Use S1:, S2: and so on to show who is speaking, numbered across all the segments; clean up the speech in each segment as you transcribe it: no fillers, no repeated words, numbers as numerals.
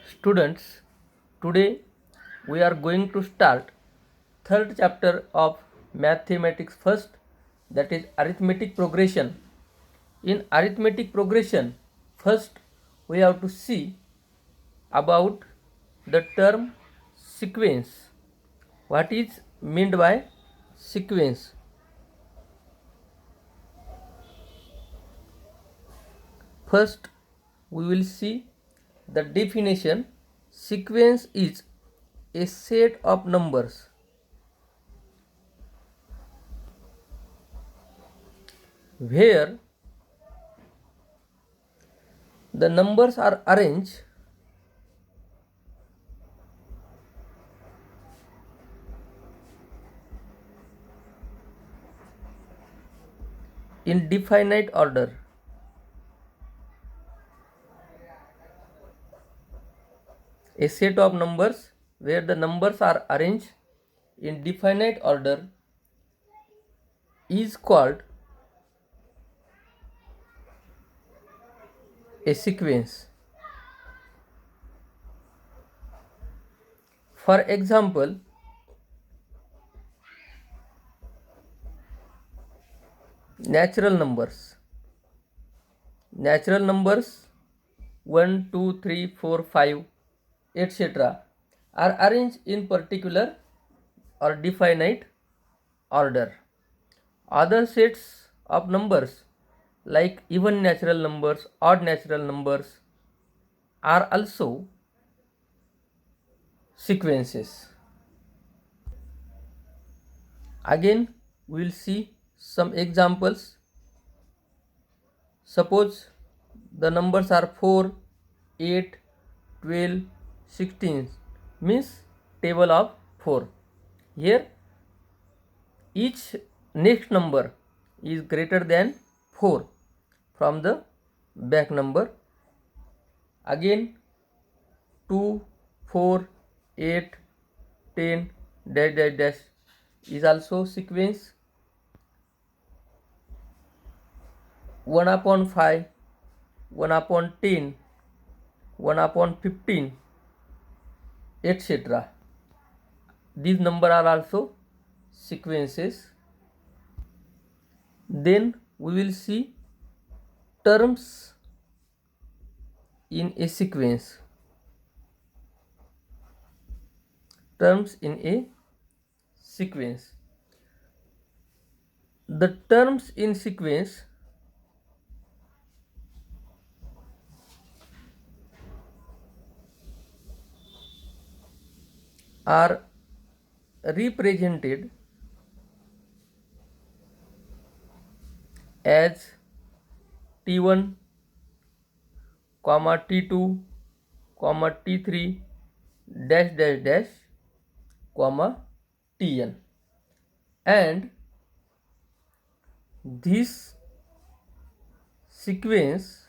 S1: Students, today we are going to start third chapter of mathematics first, that is arithmetic progression. In arithmetic progression, first we have to see about the term sequence. What is meant by sequence? First, we will see the definition. Sequence is a set of numbers where the numbers are arranged in definite order. A set of numbers where the numbers are arranged in definite order is called a sequence. For example, natural numbers. Natural numbers 1, 2, 3, 4, 5, etc. are arranged in particular or definite order. Other sets of numbers like even natural numbers, odd natural numbers are also sequences. Again, we will see some examples. Suppose the numbers are 4, 8, 12, 16, means table of 4. Here each next number is greater than 4 from the back number. Again 2, 4, 8, 10 dash dash dash is also sequence. 1 upon 5, 1 upon 10, 1 upon 15, etc. These numbers are also sequences. Then we will see terms in a sequence. Terms in a sequence. The terms in sequence are represented as T1, T2, T3 dash dash dash, Tn, and this sequence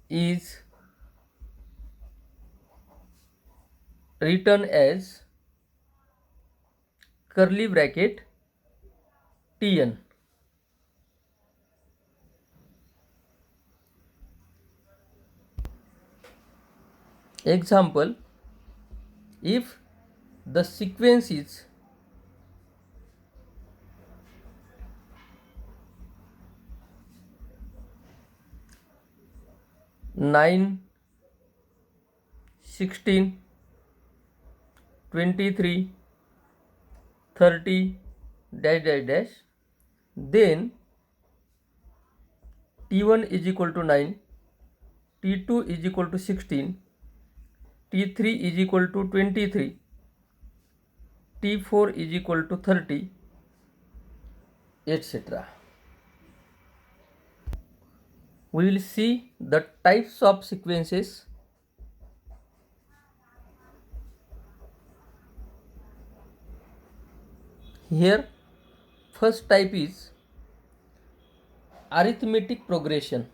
S1: is written as curly bracket Tn. Example, if the sequence is 9, 16, 23, 30 dash dash dash, then T1 is equal to 9, T2 is equal to 16, T3 is equal to 23, T4 is equal to 30, etc. We will see the types of sequences. Here first type is arithmetic progression.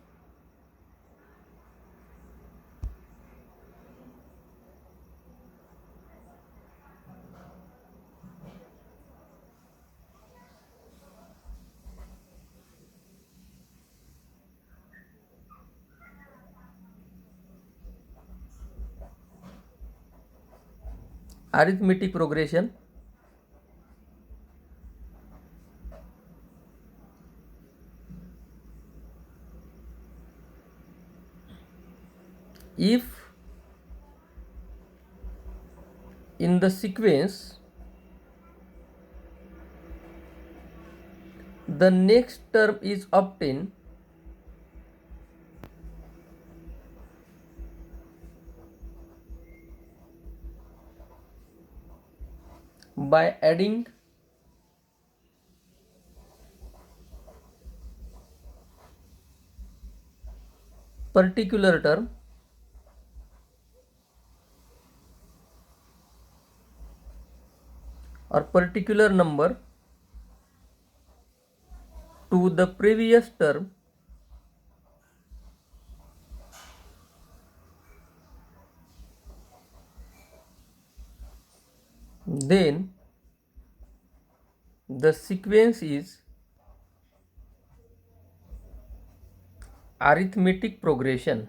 S1: arithmetic progression. If in the sequence the next term is obtained by adding particular term or particular number to the previous term, then the sequence is arithmetic progression.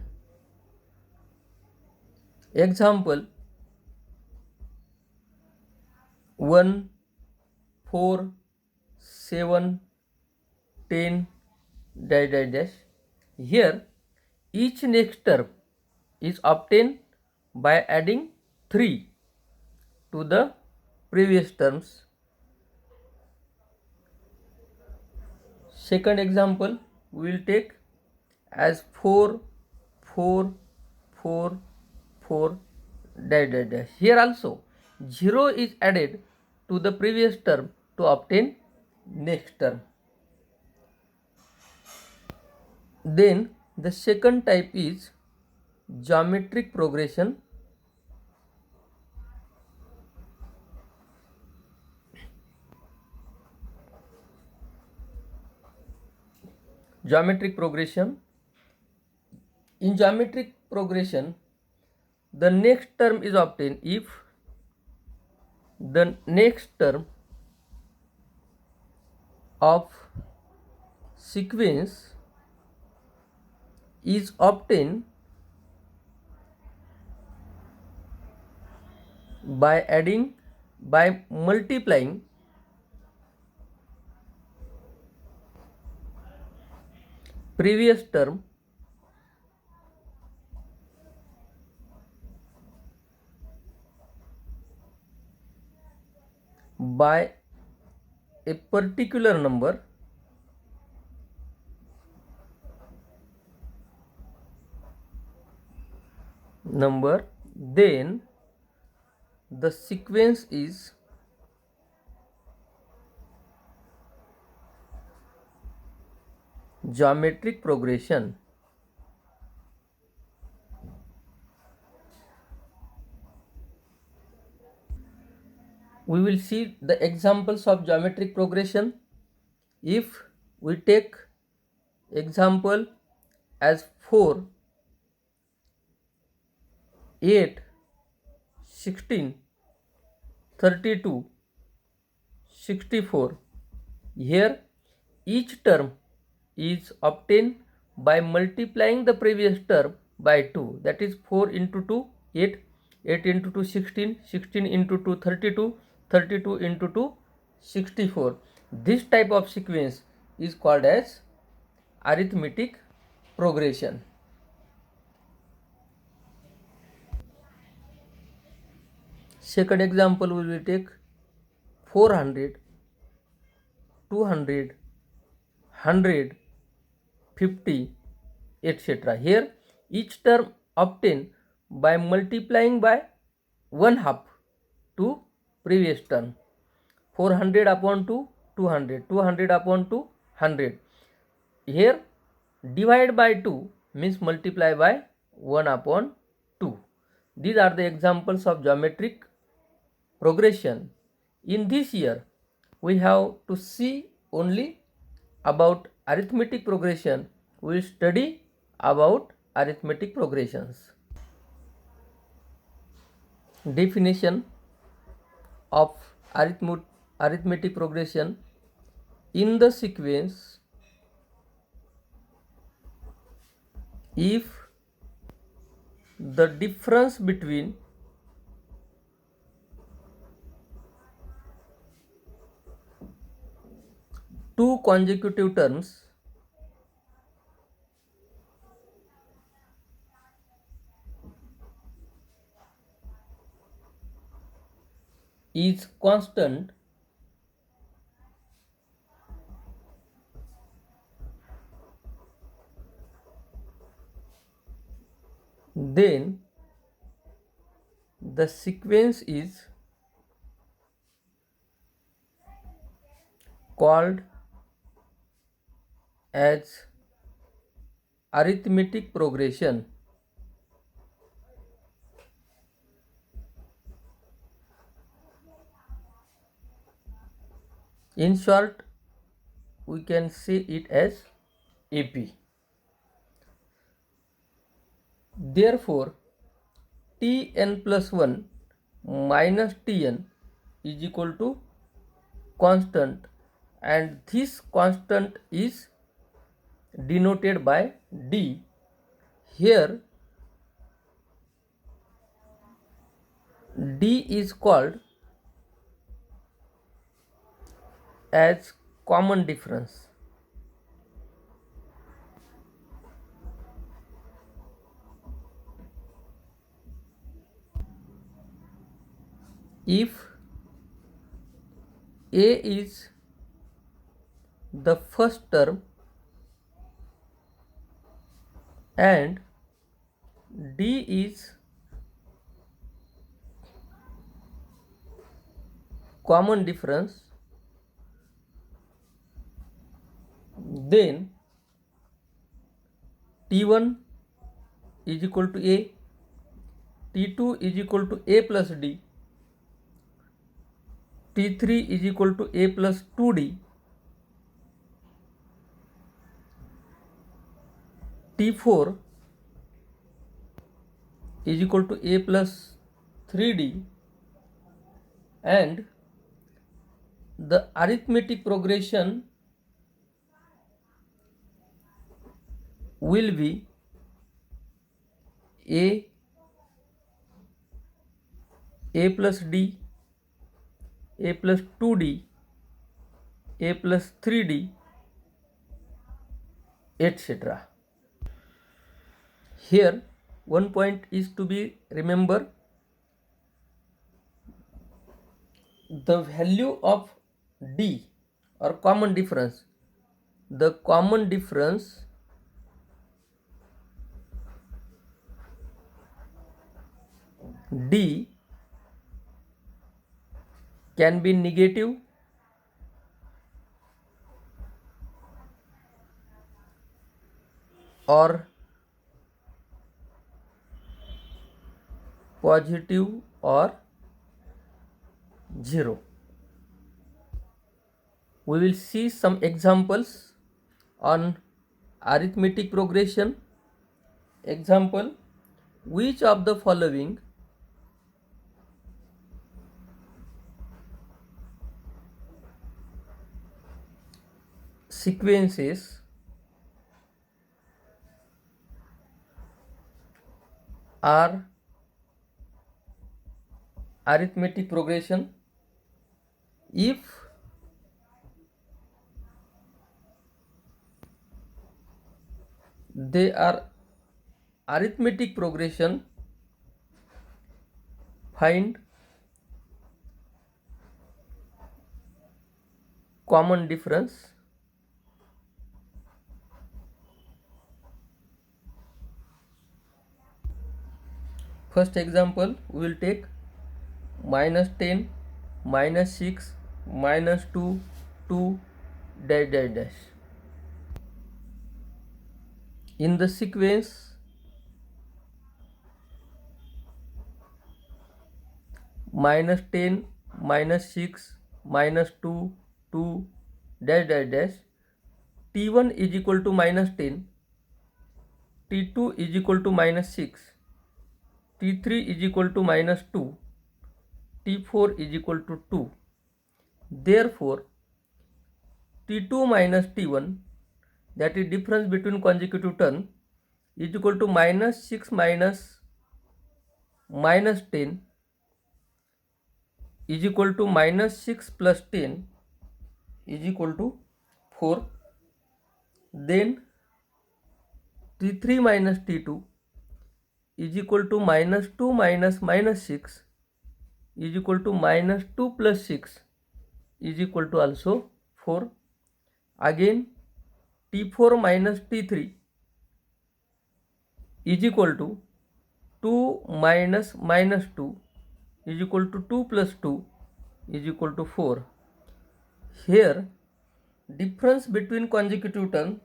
S1: Example 1, 4, 7, 10 dash dash dash. Here each next term is obtained by adding 3 to the previous terms. Second example we will take as 4, 4, 4, 4 dash dash dash. Here also 0 is added to the previous term to obtain next term. Then the second type is geometric progression. Geometric progression. In geometric progression, the next term is obtained if the next term of sequence is obtained by multiplying previous term by a particular number then the sequence is geometric progression. We will see the examples of geometric progression. If we take example as 4, 8, 16, 32, 64. Here each term is obtained by multiplying the previous term by 2, that is 4 into 2 8, 8 into 2 16, 16 into 2 32, 32 into 2 64. This type of sequence is called as arithmetic progression. Second example we will take 400, 200, 100, 50, etc. Here each term obtained by multiplying by 1/2 to previous term. 400 upon 2, 200, 200 upon 2, 100. Here divide by 2 means multiply by 1 upon 2. These are the examples of geometric progression. In this year we have to see only about arithmetic progression. We will study about arithmetic progressions. Definition of arithmetic progression: in the sequence, if the difference between consecutive terms is constant, then the sequence is called as arithmetic progression. In short, we can say it as AP. Therefore, Tn plus 1 minus Tn is equal to constant, and this constant is denoted by D. Here D is called as common difference. If A is the first term and D is common difference, then T1 is equal to A, T2 is equal to A plus D, T3 is equal to A plus 2D, T4 is equal to A plus 3D, and the arithmetic progression will be A plus D, A plus 2D, A plus 3D, etc. Here one point is to be remember: the value of D or common difference, the common difference D can be negative or positive or 0. We will see some examples on arithmetic progression. Example: which of the following sequences are arithmetic progression if they are arithmetic progression? Find common difference. First example, we will take minus 10, minus 6, minus 2, 2, dash dash dash. In the sequence, minus 10, minus 6, minus 2, 2, dash dash dash, T1 is equal to minus 10, T2 is equal to minus 6, T3 is equal to minus 2, T4 is equal to 2. Therefore, T2 minus T1, that is difference between consecutive term, is equal to minus 6 minus 10 is equal to minus 6 plus 10 is equal to 4. Then T3 minus T2 is equal to minus 2 minus minus 6 is equal to minus 2 plus 6 is equal to also 4. Again T4 minus T3 is equal to 2 minus minus 2 is equal to 2 plus 2 is equal to 4. Here difference between consecutive terms,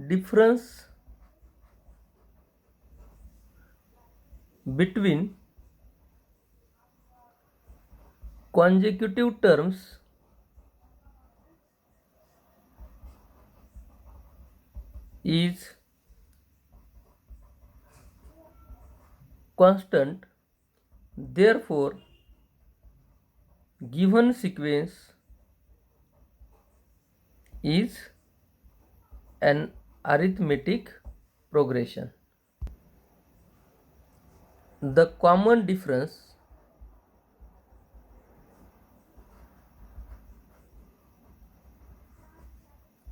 S1: difference between consecutive terms is constant. Therefore, given sequence is an arithmetic progression. The common difference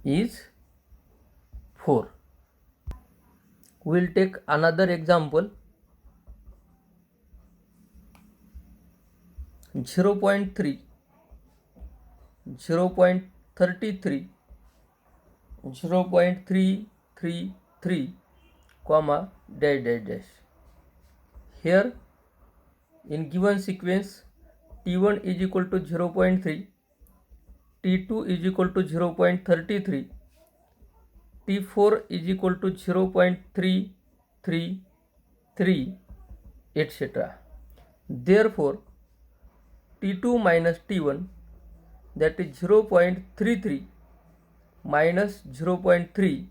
S1: is 4. We will take another example. 0.3, 0.33, 0.333, comma dash dash dash. Here in given sequence T1 is equal to 0.3, T2 is equal to 0.33, T4 is equal to 0.333, etc. Therefore T2 minus T1, that is 0.33 minus 0.3,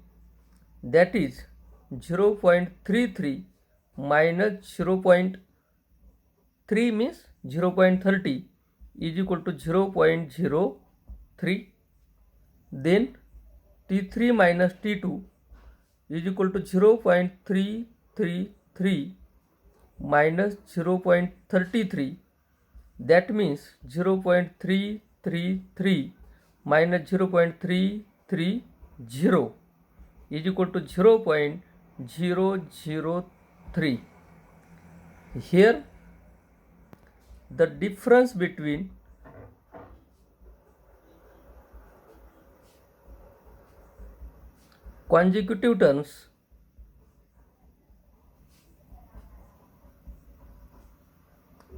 S1: that is 0.33 minus 0.3 means 0.30 is equal to 0.03. Then T3 minus T2 is equal to 0.333 minus 0.33, that means 0.333 minus 0.330 is equal to 0.003. Here the difference between consecutive terms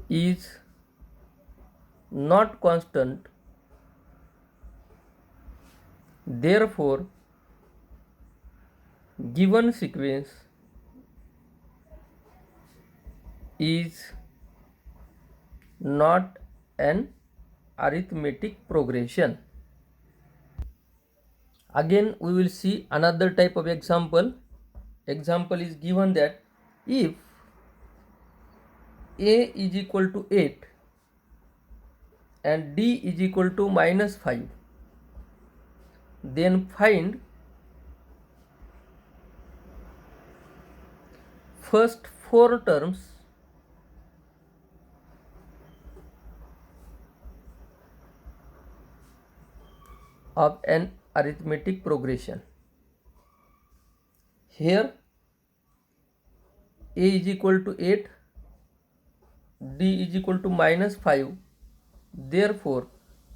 S1: is not constant. Therefore, given sequence is not an arithmetic progression. Again, we will see another type of example. Example is given that if A is equal to 8 and D is equal to minus 5, then find first 4 terms of an arithmetic progression. Here A is equal to 8, D is equal to minus 5. Therefore,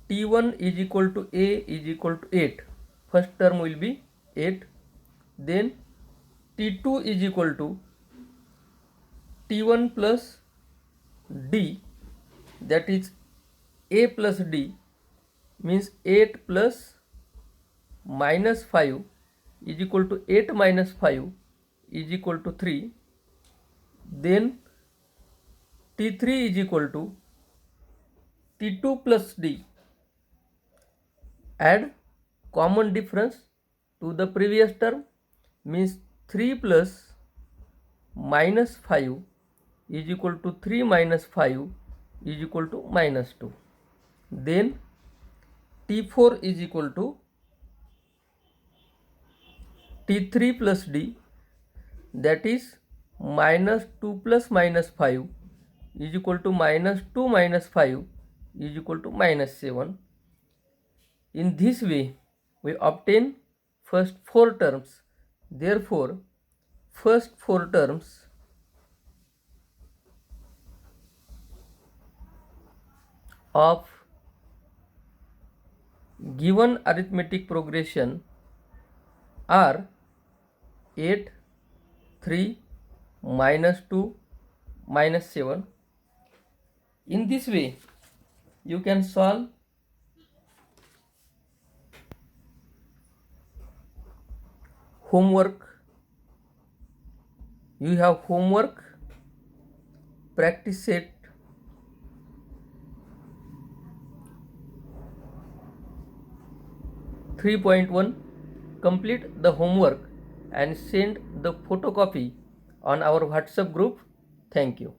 S1: T1 is equal to A is equal to 8. First term will be 8. Then T2 is equal to T1 plus D, that is A plus D, means 8 plus minus 5 is equal to 8 minus 5 is equal to 3. Then T3 is equal to T2 plus D. Add common difference to the previous term, means 3 plus minus 5 is equal to 3 minus 5 is equal to minus 2. Then T4 is equal to T3 plus D, that is minus 2 plus minus 5 is equal to minus 2 minus 5 is equal to minus 7. In this way, we obtain first 4 terms. Therefore, first 4 terms of given arithmetic progression are 8, 3, -2, -7. In this way, you can solve homework. You have homework, practice set 3.1. Complete the homework and send the photocopy on our WhatsApp group. Thank you.